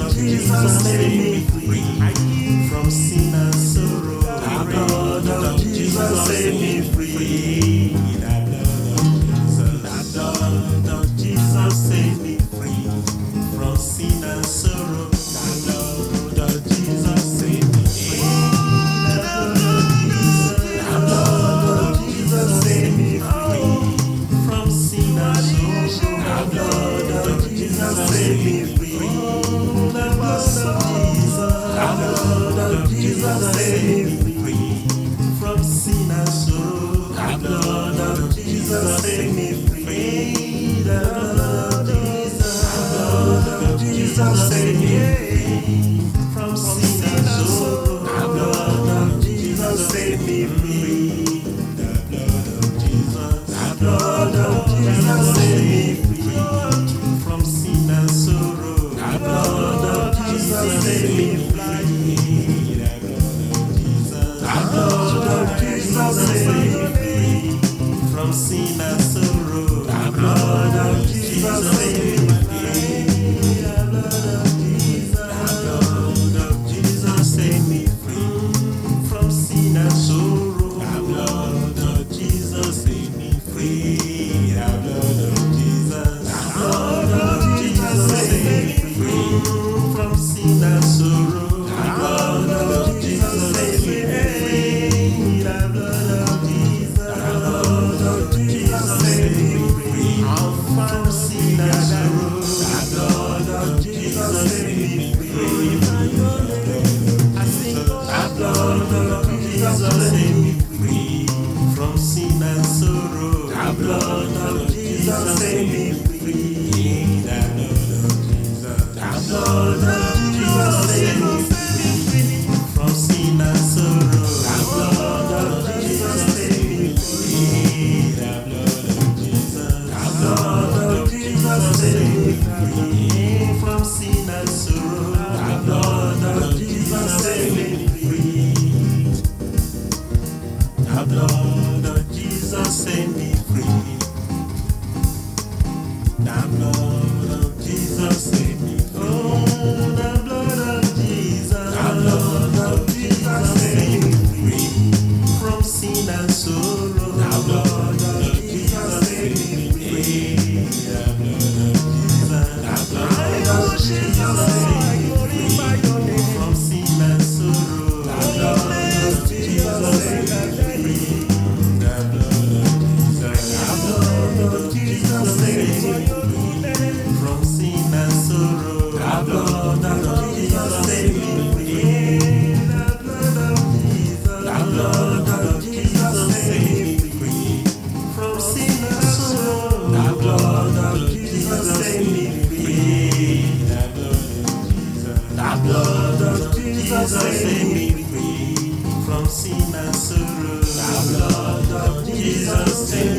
of Jesus set me free from sin and sorrow. The blood of Jesus set me free. The blood of Jesus set me free from sin and sorrow. The blood of Jesus set me free. The blood of Jesus set me free from sin and sorrow. The blood of Jesus set me free. The blood of Jesus set me free from sin and sorrow. The blood of Jesus set me free. The blood of Jesus set me free from sin and sorrow. The blood of Jesus set me free. The blood of Jesus set me free from sin and sorrow. The blood of Jesus set me free. The blood of Jesus set me free from sin and sorrow. The blood of Jesus set me free. The blood of Jesus set me free from sin and sorrow. The blood of Jesus set me free. The blood of Jesus. The blood of Jesus set me free from sin and sorrow. The blood of Jesus set me free. The blood of Jesus. The blood of Jesus set me free from sin and sorrow. The blood of Jesus set me free. I sing the blood of Jesus set me free from sin and sorrow. The blood of Jesus set me free. The blood of Jesus set me free from sin and sorrow. The blood of Jesus set me free. The blood of Jesus set me free from sin and sorrow. The blood of Jesus set me free. The blood of Jesus set me free. The blood of Jesus set me free. Oh, the blood of Jesus. The blood of Jesus set me free from sin and sorrow. The blood of Jesus set me free. The blood of Jesus set me free from sin and sorrow. The blood of Jesus set me free. The blood of Jesus set me free from sin and sorrow. The blood of Jesus set me free. The blood of Jesus set me free from sin and sorrow. The blood of Jesus set me free. The blood of Jesus set me free from sin and sorrow. The blood of Jesus set me free.